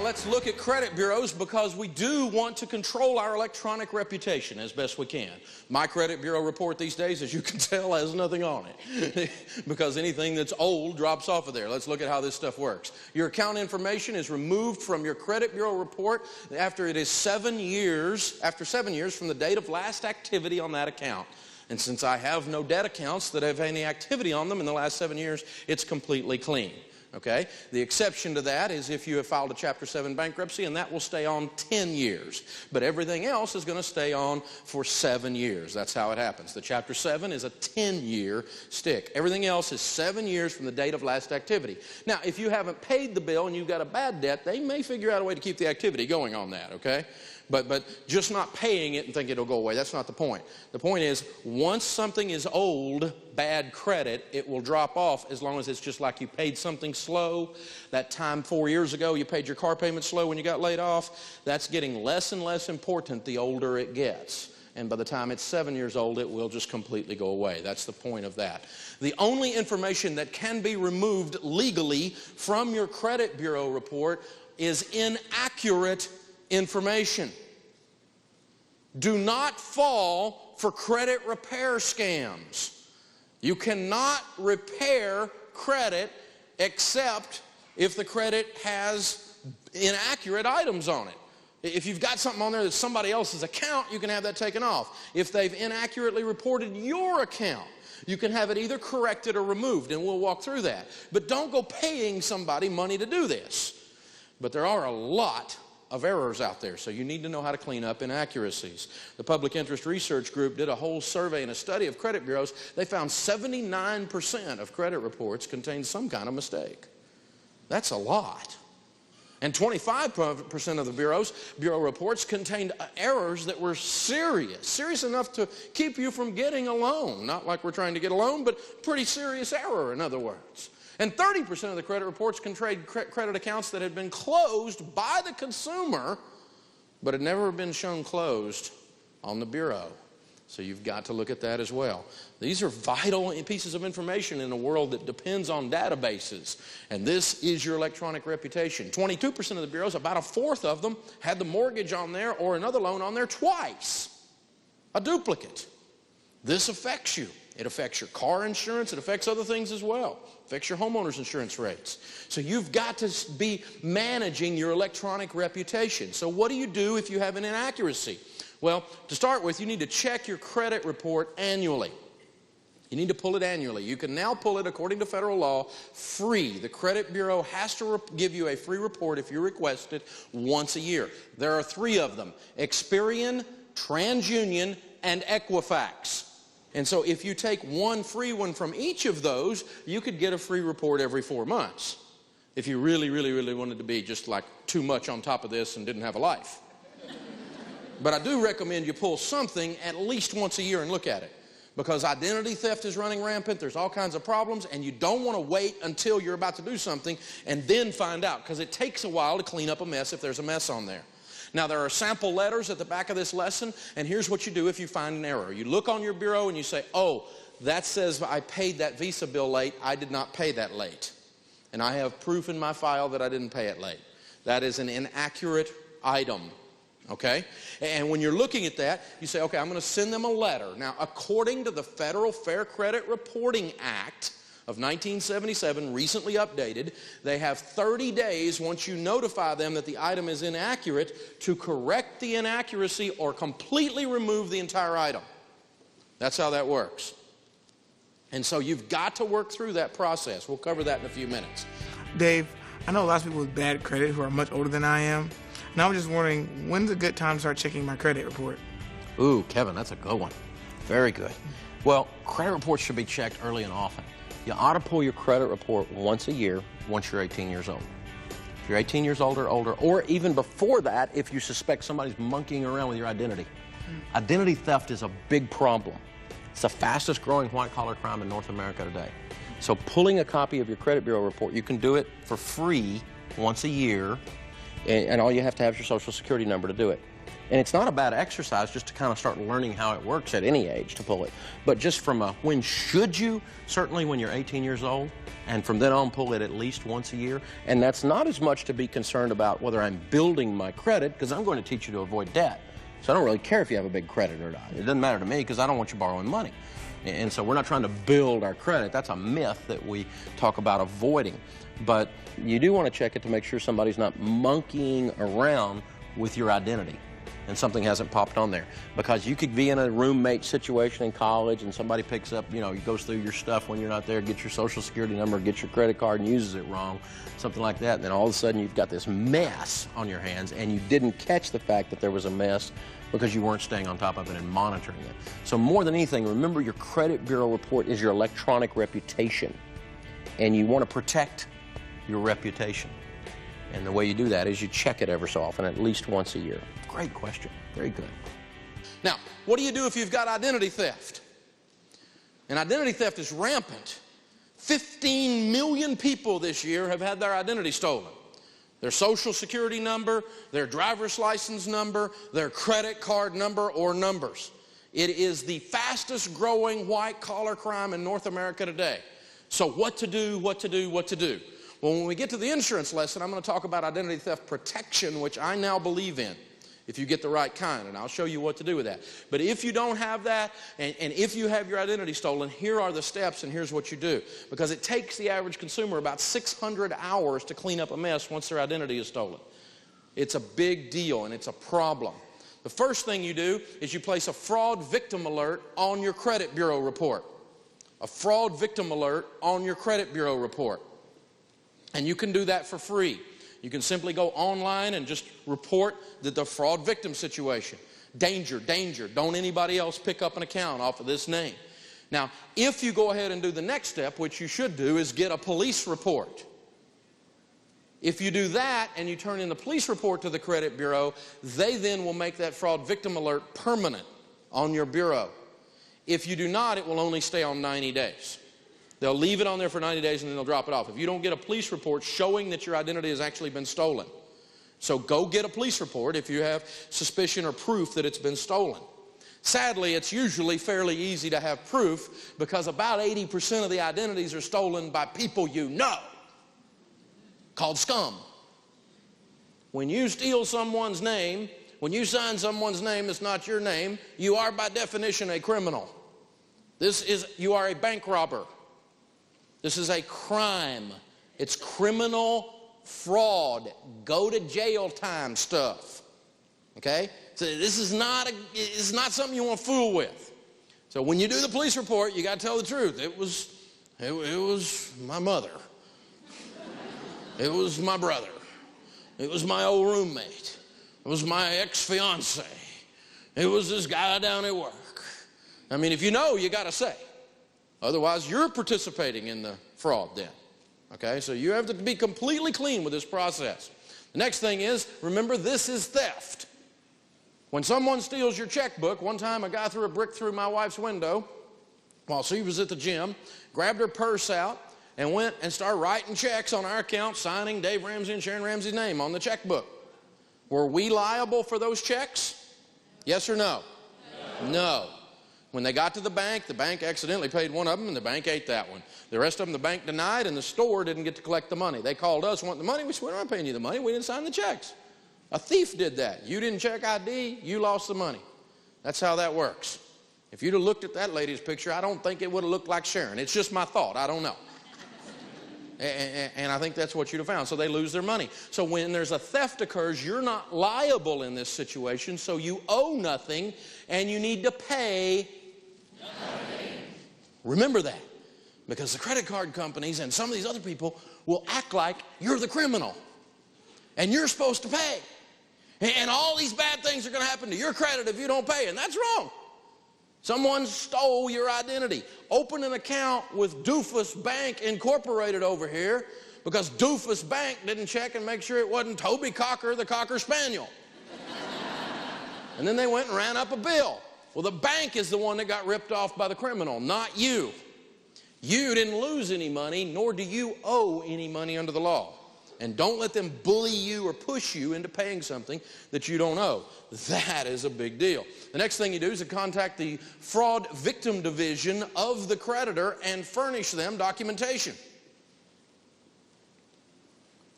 let's look at credit bureaus because we do want to control our electronic reputation as best we can. My credit bureau report these days, as you can tell, has nothing on it because anything that's old drops off of there. Let's look at how this stuff works. Your account information is removed from your credit bureau report after it is 7 years, after 7 years from the date of last activity on that account. And since I have no debt accounts that have any activity on them in the last 7 years, it's completely clean. Okay? The exception to that is if you have filed a Chapter 7 bankruptcy, and that will stay on 10 years. But everything else is going to stay on for 7 years. That's how it happens. The Chapter 7 is a 10-year stick. Everything else is 7 years from the date of last activity. Now, if you haven't paid the bill and you've got a bad debt, they may figure out a way to keep the activity going on that, okay? But just not paying it and think it'll go away, that's not the point. The point is, once something is old, bad credit, it will drop off as long as it's just like you paid something slow. That time 4 years ago you paid your car payment slow when you got laid off. That's getting less and less important the older it gets. And by the time it's 7 years old, it will just completely go away. That's the point of that. The only information that can be removed legally from your credit bureau report is inaccurate information. Do not fall for credit repair scams. You cannot repair credit except if the credit has inaccurate items on it. If you've got something on there that's somebody else's account, you can have that taken off. If they've inaccurately reported your account, you can have it either corrected or removed, and we'll walk through that. But don't go paying somebody money to do this. But there are a lot of errors out there, so you need to know how to clean up inaccuracies. The Public Interest Research Group did a whole survey and a study of credit bureaus. They found 79% of credit reports contained some kind of mistake. That's a lot. And 25% of the bureau reports contained errors that were serious enough to keep you from getting a loan. Not like we're trying to get a loan, but pretty serious error, in other words. And 30% of the credit reports contained credit accounts that had been closed by the consumer, but had never been shown closed on the bureau. So you've got to look at that as well. These are vital pieces of information in a world that depends on databases. And this is your electronic reputation. 22% of the bureaus, about a fourth of them, had the mortgage on there or another loan on there twice. A duplicate. This affects you. It affects your car insurance. It affects other things as well. It affects your homeowner's insurance rates. So you've got to be managing your electronic reputation. So what do you do if you have an inaccuracy? Well, to start with, you need to check your credit report annually. You need to pull it annually. You can now pull it, according to federal law, free. The credit bureau has to give you a free report if you request it once a year. There are 3 of them: Experian, TransUnion, and Equifax. And so if you take one free one from each of those, you could get a free report every 4 months if you really wanted to be just like too much on top of this and didn't have a life. But I do recommend you pull something at least once a year and look at it, because identity theft is running rampant. There's all kinds of problems, and you don't want to wait until you're about to do something and then find out, because it takes a while to clean up a mess if there's a mess on there. Now, there are sample letters at the back of this lesson, and here's what you do if you find an error. You look on your bureau and you say, oh, that says I paid that Visa bill late. I did not pay that late. And I have proof in my file that I didn't pay it late. That is an inaccurate item, okay? And when you're looking at that, you say, okay, I'm going to send them a letter. Now, according to the Federal Fair Credit Reporting Act of 1977, recently updated, they have 30 days once you notify them that the item is inaccurate to correct the inaccuracy or completely remove the entire item. That's how that works. And so you've got to work through that process. We'll cover that in a few minutes. Dave, I know lots of people with bad credit who are much older than I am. And I was just wondering, when's a good time to start checking my credit report? Ooh, Kevin, that's a good one. Very good. Well, credit reports should be checked early and often. You ought to pull your credit report once a year once you're 18 years old. If you're 18 years old or older, or even before that, if you suspect somebody's monkeying around with your identity. Identity theft is a big problem. It's the fastest growing white-collar crime in North America today. So pulling a copy of your credit bureau report, you can do it for free once a year, and all you have to have is your Social Security number to do it. And it's not a bad exercise just to kind of start learning how it works at any age to pull it. But just from a when should you, certainly when you're 18 years old, and from then on pull it at least once a year. And that's not as much to be concerned about whether I'm building my credit, because I'm going to teach you to avoid debt. So I don't really care if you have a big credit or not. It doesn't matter to me because I don't want you borrowing money. And so we're not trying to build our credit. That's a myth that we talk about avoiding. But you do want to check it to make sure somebody's not monkeying around with your identity and something hasn't popped on there. Because you could be in a roommate situation in college and somebody picks up, goes through your stuff when you're not there, gets your social security number, gets your credit card and uses it wrong, something like that. And then all of a sudden you've got this mess on your hands and you didn't catch the fact that there was a mess because you weren't staying on top of it and monitoring it. So more than anything, remember your credit bureau report is your electronic reputation. And you want to protect your reputation. And the way you do that is you check it ever so often, at least once a year. Great question. Very good. Now, what do you do if you've got identity theft? And identity theft is rampant. 15 million people this year have had their identity stolen. Their social security number, their driver's license number, their credit card number or numbers. It is the fastest growing white-collar crime in North America today. So what to do, what to do, what to do? Well, when we get to the insurance lesson, I'm going to talk about identity theft protection, which I now believe in, if you get the right kind, and I'll show you what to do with that. But if you don't have that, and if you have your identity stolen, here are the steps, and here's what you do. Because it takes the average consumer about 600 hours to clean up a mess once their identity is stolen. It's a big deal, and it's a problem. The first thing you do is you place a fraud victim alert on your credit bureau report. A fraud victim alert on your credit bureau report. And you can do that for free. You can simply go online and just report the fraud victim situation. Danger, danger, don't anybody else pick up an account off of this name. Now, if you go ahead and do the next step, which you should do, is get a police report. If you do that and you turn in the police report to the credit bureau, they then will make that fraud victim alert permanent on your bureau. If you do not, it will only stay on 90 days. They'll leave it on there for 90 days and then they'll drop it off if you don't get a police report showing that your identity has actually been stolen. So go get a police report if you have suspicion or proof that it's been stolen. Sadly, it's usually fairly easy to have proof because about 80% of the identities are stolen by people you know, called scum. When you steal someone's name, when you sign someone's name that's not your name, you are by definition a criminal. You are a bank robber. This is a crime. It's criminal fraud. Go to jail time stuff. Okay? So this is it's not something you want to fool with. So when you do the police report, you got to tell the truth. It was my mother. It was my brother. It was my old roommate. It was my ex-fiance. It was this guy down at work. I mean, if you know, you got to say. Otherwise, you're participating in the fraud then. Okay, so you have to be completely clean with this process. The next thing is, remember, this is theft. When someone steals your checkbook, one time a guy threw a brick through my wife's window while she was at the gym, grabbed her purse out, and went and started writing checks on our account, signing Dave Ramsey and Sharon Ramsey's name on the checkbook. Were we liable for those checks? Yes or no? No. When they got to the bank accidentally paid one of them, and the bank ate that one. The rest of them, the bank denied, and the store didn't get to collect the money. They called us, wanting the money. We said, we're not paying you the money. We didn't sign the checks. A thief did that. You didn't check ID, you lost the money. That's how that works. If you'd have looked at that lady's picture, I don't think it would have looked like Sharon. It's just my thought. I don't know. And I think that's what you'd have found. So they lose their money. So when there's a theft occurs, you're not liable in this situation, so you owe nothing, and you need to pay nothing. Remember that. Because the credit card companies and some of these other people will act like you're the criminal. And you're supposed to pay. And all these bad things are going to happen to your credit if you don't pay. And that's wrong. Someone stole your identity. Open an account with Doofus Bank Incorporated over here because Doofus Bank didn't check and make sure it wasn't Toby Cocker, the Cocker Spaniel. And then they went and ran up a bill. Well, the bank is the one that got ripped off by the criminal, not you. You didn't lose any money, nor do you owe any money under the law. And don't let them bully you or push you into paying something that you don't owe. That is a big deal. The next thing you do is to contact the Fraud Victim Division of the creditor and furnish them documentation.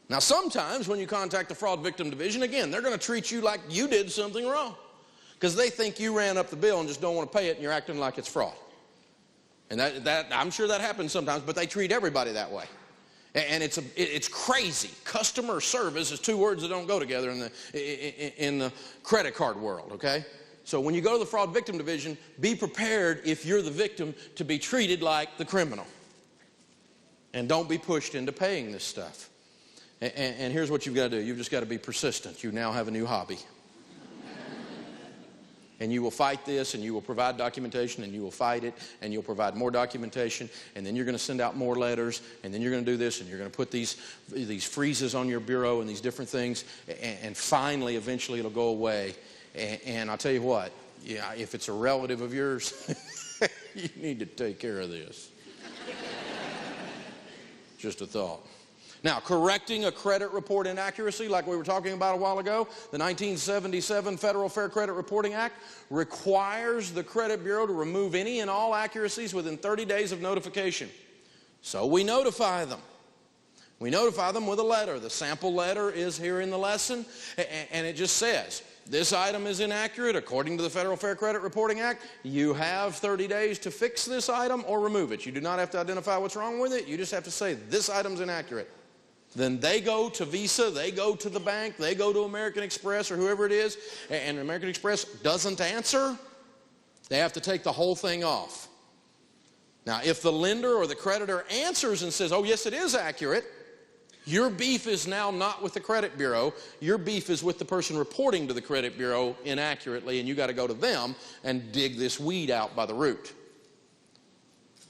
Now, sometimes when you contact the Fraud Victim Division, again, they're going to treat you like you did something wrong because they think you ran up the bill and just don't want to pay it and you're acting like it's fraud. And that I'm sure that happens sometimes, but they treat everybody that way. And it's crazy. Customer service is two words that don't go together in the credit card world, okay? So when you go to the Fraud Victim Division, be prepared, if you're the victim, to be treated like the criminal. And don't be pushed into paying this stuff. And here's what you've got to do. You've just got to be persistent. You now have a new hobby. And you will fight this, and you will provide documentation, and you will fight it, and you'll provide more documentation, and then you're going to send out more letters, and then you're going to do this, and you're going to put these freezes on your bureau and these different things, and finally, eventually, it'll go away. And I'll tell you what, yeah, if it's a relative of yours, you need to take care of this. Just a thought. Now, correcting a credit report inaccuracy, like we were talking about a while ago, the 1977 Federal Fair Credit Reporting Act requires the credit bureau to remove any and all accuracies within 30 days of notification. So we notify them. We notify them with a letter. The sample letter is here in the lesson, and it just says, this item is inaccurate according to the Federal Fair Credit Reporting Act. You have 30 days to fix this item or remove it. You do not have to identify what's wrong with it. You just have to say, this item's inaccurate. Then they go to Visa, they go to the bank, they go to American Express or whoever it is, and American Express doesn't answer, they have to take the whole thing off. Now, if the lender or the creditor answers and says, oh, yes, it is accurate, your beef is now not with the credit bureau. Your beef is with the person reporting to the credit bureau inaccurately, and you got to go to them and dig this weed out by the root.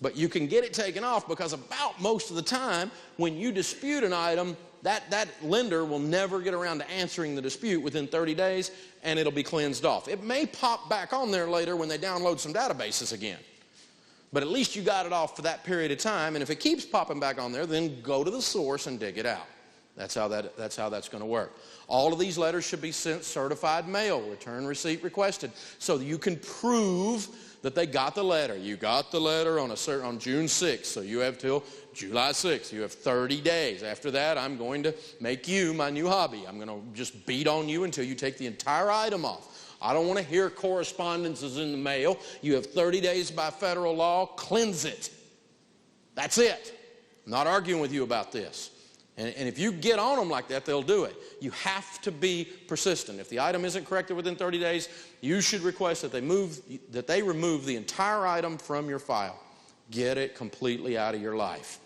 But you can get it taken off because about most of the time when you dispute an item, that lender will never get around to answering the dispute within 30 days, and it'll be cleansed off. It may pop back on there later when they download some databases again. But at least you got it off for that period of time, and if it keeps popping back on there, then go to the source and dig it out. That's how that's going to work. All of these letters should be sent certified mail, return receipt requested, so that you can prove that they got the letter. You got the letter on June 6th, so you have till July 6th. You have 30 days. After that, I'm going to make you my new hobby. I'm going to just beat on you until you take the entire item off. I don't want to hear correspondences in the mail. You have 30 days by federal law. Cleanse it. That's it. I'm not arguing with you about this. And if you get on them like that, they'll do it. You have to be persistent. If the item isn't corrected within 30 days, you should request that they remove the entire item from your file. Get it completely out of your life.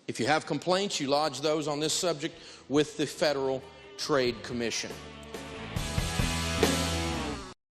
If you have complaints, you lodge those on this subject with the Federal Trade Commission.